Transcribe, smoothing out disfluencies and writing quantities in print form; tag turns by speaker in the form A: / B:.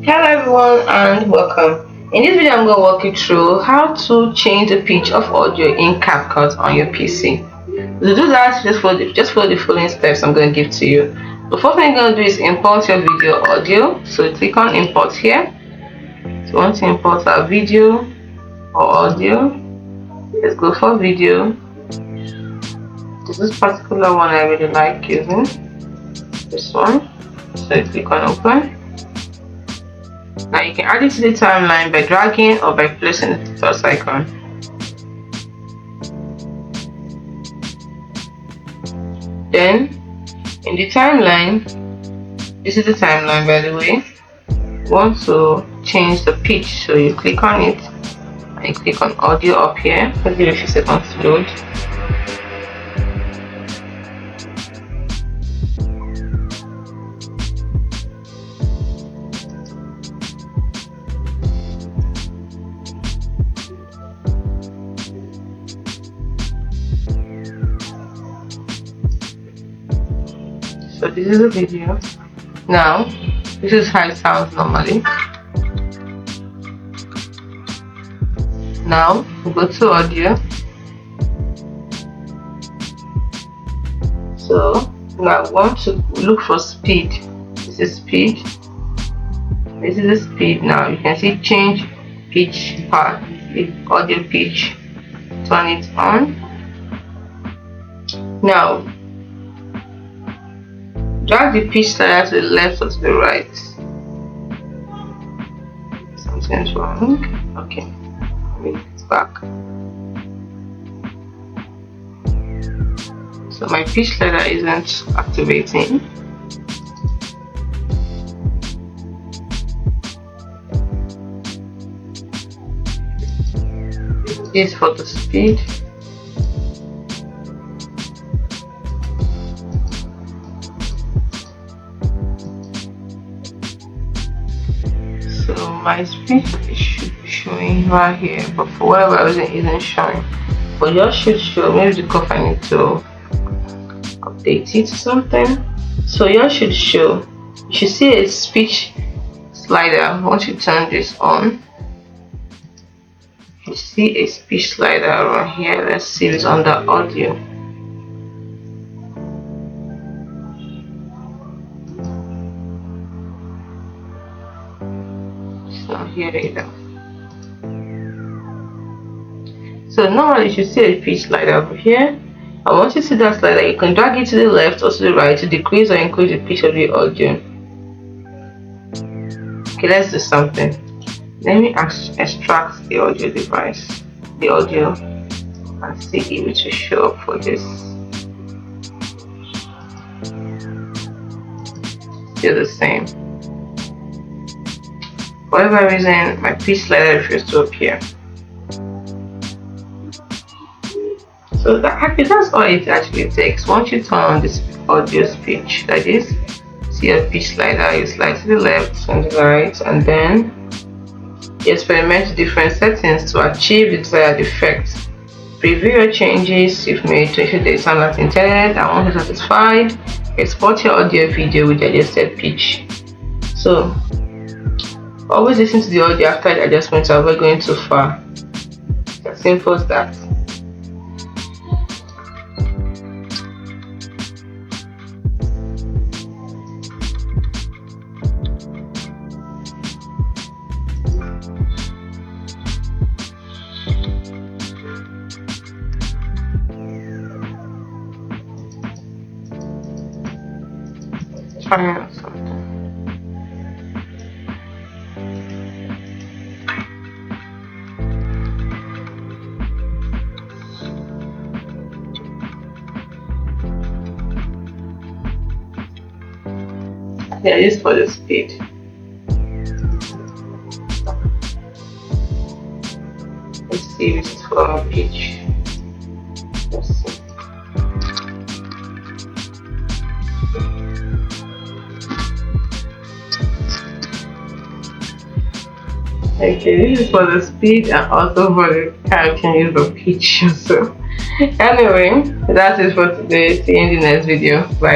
A: Hello everyone and welcome. In this video I'm going to walk you through how to change the pitch of audio in Capcut on your PC. To do that, just follow the following steps I'm going to give to you. The first thing you're going to do is import your video audio. So click on import here. So we want to import our video or audio. Let's go for video. This particular one I really like using. This one. So click on open. Now you can add it to the timeline by dragging or by placing the plus icon. Then in the timeline, this is the timeline by the way, you want to change the pitch, so you click on it and you click on audio up here. Let's give it a few seconds to load. So this is the video. Now this is how it sounds normally. Now we go to audio. So now I want to look for speed. This is speed. This is the speed. Now you can see change pitch part, the audio pitch. Turn it on. Now drag the pitch slider to the left or to the right. Something's wrong. Okay, it's back. So my pitch slider isn't activating. This is for the speed. So my speed should be showing right here, but for whatever reason it isn't showing. But yours should show. Maybe because I need to update it or something. So yours should show. You should see a speech slider. Once you turn this on, you see a speech slider right here. Let's see if it's under audio. So here you go. So normally you should see a pitch slider over here. And once you see that slider, you can drag it to the left or to the right to decrease or increase the pitch of the audio. Okay, let's do something. Let me extract the audio device, the audio, and see if it will show up for this. Still the same. For whatever reason, my pitch slider refused to appear. So that's all it actually takes. Once you turn on this audio speech like this, see your pitch slider, you slide to the left and the right, and then you experiment different settings to achieve the desired effect. Preview your changes you've made to ensure they sound like intended, and once you're satisfied, export your audio video with the adjusted pitch. So always listen to the audio after the adjustment to avoid going too far. It's as simple as that. Try out something. Yeah, just for the speed. Let's see if it's for our pitch. Let's see. Okay, this is for the speed and also for the character of the pitch. So anyway, that's it for today. See you in the next video. Bye.